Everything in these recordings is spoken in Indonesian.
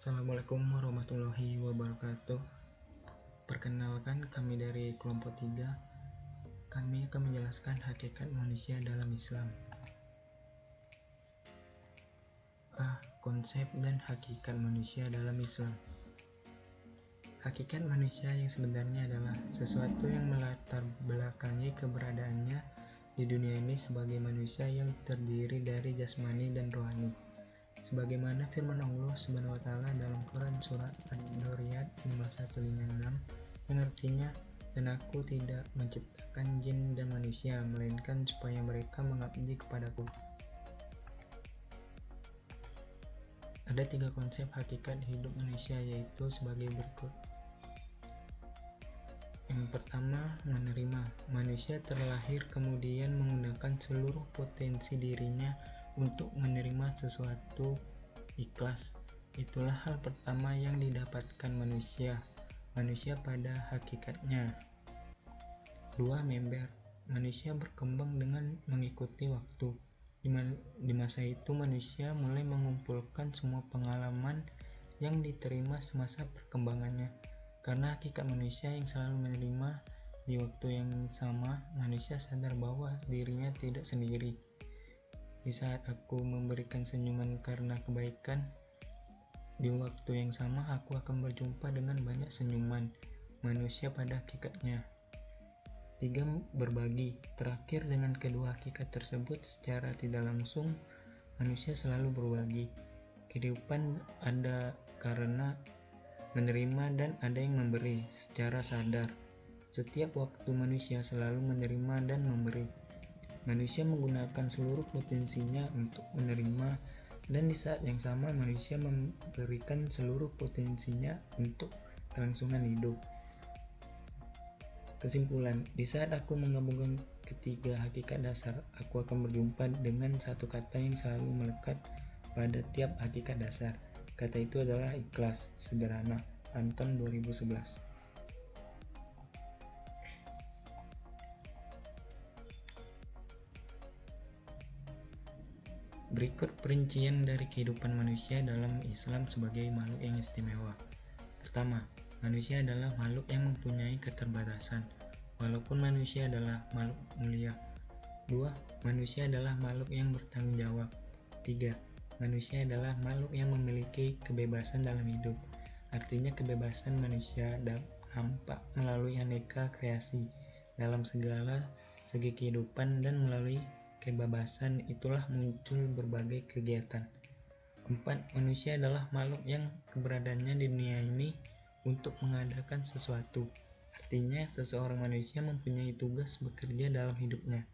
Assalamualaikum warahmatullahi wabarakatuh. Perkenalkan, kami dari kelompok 3. Kami akan menjelaskan hakikat manusia dalam Islam. Konsep dan hakikat manusia dalam Islam. Hakikat manusia yang sebenarnya adalah sesuatu yang melatar belakangi keberadaannya di dunia ini sebagai manusia yang terdiri dari jasmani dan rohani. Sebagaimana firman Allah SWT dalam Quran Surat Ad-Doriyat 5156 yang artinya, "Dan aku tidak menciptakan jin dan manusia, melainkan supaya mereka mengabdi kepadaku." Ada 3 konsep hakikat hidup manusia, yaitu sebagai berikut. Yang pertama, menerima. Manusia terlahir kemudian menggunakan seluruh potensi dirinya untuk menerima sesuatu, ikhlas. Itulah hal pertama yang didapatkan manusia pada hakikatnya. 2. Member. Manusia berkembang dengan mengikuti waktu. Di masa itu manusia mulai mengumpulkan semua pengalaman yang diterima semasa perkembangannya. Karena hakikat manusia yang selalu menerima, di waktu yang sama manusia sadar bahwa dirinya tidak sendiri. Di saat aku memberikan senyuman karena kebaikan, di waktu yang sama aku akan berjumpa dengan banyak senyuman manusia pada hakikatnya. 3. Berbagi. Terakhir, dengan kedua hakikat tersebut secara tidak langsung manusia selalu berbagi. Kehidupan ada karena menerima dan ada yang memberi secara sadar. Setiap waktu manusia selalu menerima dan memberi. Manusia menggunakan seluruh potensinya untuk menerima, dan di saat yang sama manusia memberikan seluruh potensinya untuk kelangsungan hidup. Kesimpulan, di saat aku menggabungkan ketiga hakikat dasar, aku akan berjumpa dengan satu kata yang selalu melekat pada tiap hakikat dasar. Kata itu adalah ikhlas. Sederhana. Anton 2011. Berikut perincian dari kehidupan manusia dalam Islam sebagai makhluk yang istimewa. Pertama, manusia adalah makhluk yang mempunyai keterbatasan, walaupun manusia adalah makhluk mulia. 2. Manusia adalah makhluk yang bertanggung jawab. 3. Manusia adalah makhluk yang memiliki kebebasan dalam hidup. Artinya kebebasan manusia nampak melalui aneka kreasi dalam segala segi kehidupan, dan melalui kebebasan itulah muncul berbagai kegiatan. 4. Manusia adalah makhluk yang keberadaannya di dunia ini untuk mengadakan sesuatu. Artinya seseorang manusia mempunyai tugas bekerja dalam hidupnya.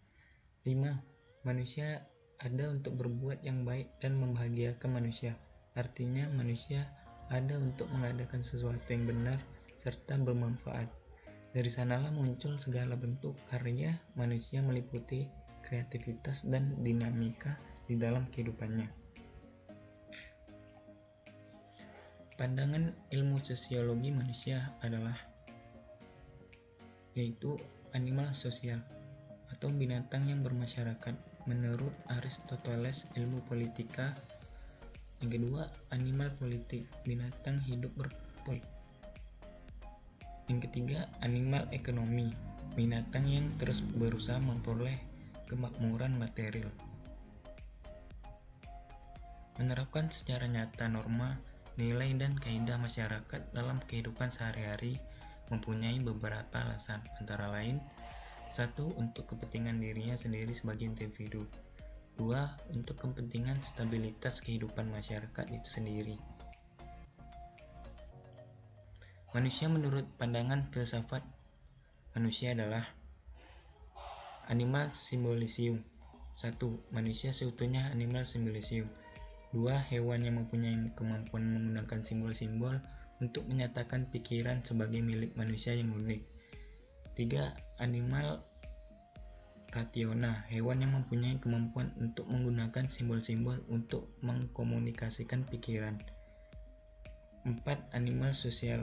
5. Manusia ada untuk berbuat yang baik dan membahagiakan manusia. Artinya manusia ada untuk mengadakan sesuatu yang benar serta bermanfaat. Dari sanalah muncul segala bentuk karya manusia meliputi kreativitas dan dinamika di dalam kehidupannya. Pandangan ilmu sosiologi manusia adalah yaitu animal sosial atau binatang yang bermasyarakat menurut Aristoteles ilmu politika. Yang kedua, animal politik, binatang hidup berpolitik. Yang ketiga, animal ekonomi, binatang yang terus berusaha memperoleh kemakmuran material. Menerapkan secara nyata norma, nilai, dan kaidah masyarakat dalam kehidupan sehari-hari mempunyai beberapa alasan, antara lain: 1. Untuk kepentingan dirinya sendiri sebagai individu. 2. Untuk kepentingan stabilitas kehidupan masyarakat itu sendiri. Manusia menurut pandangan filsafat manusia adalah animal symbolisium. 1. Manusia seutuhnya animal symbolisium. 2. Hewan yang mempunyai kemampuan menggunakan simbol-simbol untuk menyatakan pikiran sebagai milik manusia yang unik. 3. Animal rationa, hewan yang mempunyai kemampuan untuk menggunakan simbol-simbol untuk mengkomunikasikan pikiran. 4. Animal sosial,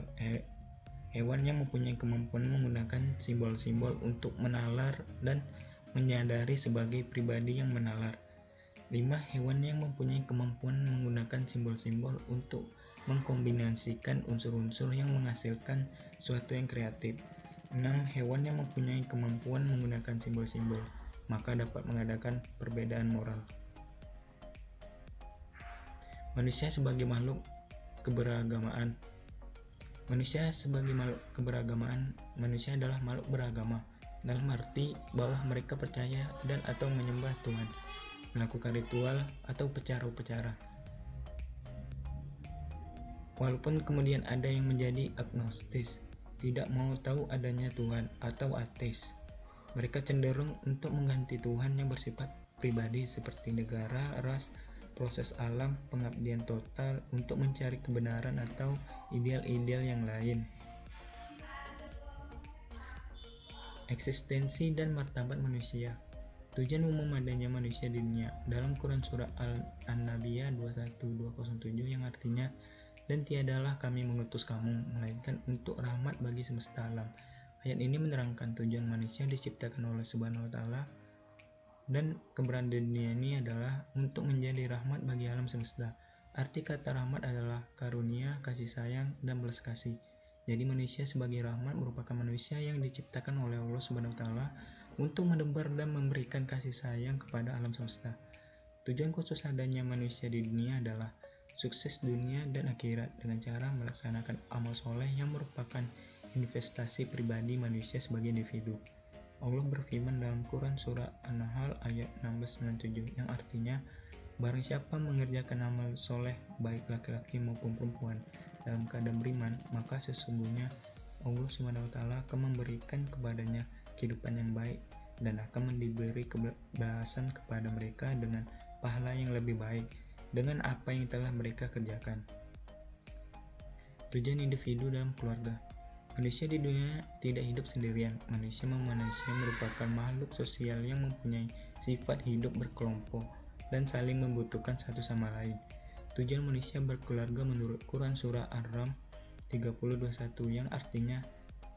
hewan yang mempunyai kemampuan menggunakan simbol-simbol untuk menalar dan menyadari sebagai pribadi yang menalar. 5. Hewan yang mempunyai kemampuan menggunakan simbol-simbol untuk mengkombinasikan unsur-unsur yang menghasilkan sesuatu yang kreatif. 6. Hewan yang mempunyai kemampuan menggunakan simbol-simbol, maka dapat mengadakan perbedaan moral. Manusia sebagai makhluk keberagamaan. Manusia adalah makhluk beragama, dalam arti bahwa mereka percaya dan atau menyembah Tuhan, melakukan ritual atau upacara-upacara. Walaupun kemudian ada yang menjadi agnostis, tidak mau tahu adanya Tuhan atau ateis, mereka cenderung untuk mengganti Tuhan yang bersifat pribadi seperti negara, ras, proses alam, pengabdian total untuk mencari kebenaran atau ideal-ideal yang lain. Eksistensi dan martabat manusia. Tujuan umum adanya manusia di dunia dalam Quran surah An-Nabiyah 21207 yang artinya, dan tiadalah kami mengutus kamu melainkan untuk rahmat bagi semesta alam. Ayat ini menerangkan tujuan manusia diciptakan oleh Subhanahu wa Ta'ala, dan keberadaan dunia ini adalah untuk menjadi rahmat bagi alam semesta. Arti kata rahmat adalah karunia, kasih sayang, dan belas kasih. Jadi manusia sebagai rahmat merupakan manusia yang diciptakan oleh Allah Subhanahu wa Ta'ala untuk menebar dan memberikan kasih sayang kepada alam semesta. Tujuan khusus adanya manusia di dunia adalah sukses dunia dan akhirat dengan cara melaksanakan amal soleh yang merupakan investasi pribadi manusia sebagai individu. Allah berfirman dalam Quran surah An-Nahl ayat 1697 yang artinya, barang siapa mengerjakan amal soleh baik laki-laki maupun perempuan dalam keadaan beriman, maka sesungguhnya Allah Subhanahu wa Ta'ala akan memberikan kepadanya kehidupan yang baik dan akan diberi kebalasan kepada mereka dengan pahala yang lebih baik dengan apa yang telah mereka kerjakan. Tujuan individu dalam keluarga. Manusia di dunia tidak hidup sendirian. Manusia merupakan makhluk sosial yang mempunyai sifat hidup berkelompok dan saling membutuhkan satu sama lain. Tujuan manusia berkeluarga menurut Quran surah Ar-Rum 30:21 yang artinya,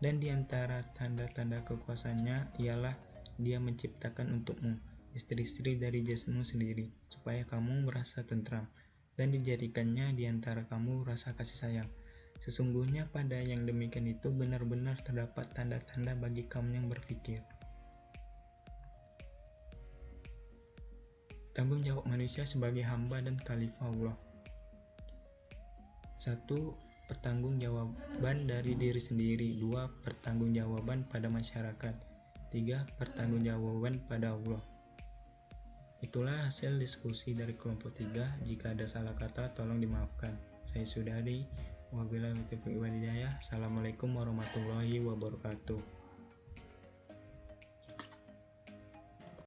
dan di antara tanda-tanda kekuasaannya ialah Dia menciptakan untukmu istri-istri dari jasmu sendiri, supaya kamu merasa tentram, dan dijadikannya di antara kamu rasa kasih sayang. Sesungguhnya pada yang demikian itu benar-benar terdapat tanda-tanda bagi kaum yang berfikir. Tanggung jawab manusia sebagai hamba dan khalifah Allah. 1. Pertanggungjawaban dari diri sendiri. 2. Pertanggungjawaban pada masyarakat. 3. Pertanggungjawaban pada Allah. Itulah hasil diskusi dari kelompok 3. Jika ada salah kata tolong dimaafkan. Saya Sudari. Wabillahi taufiq wal hidayah. Assalamualaikum warahmatullahi wabarakatuh.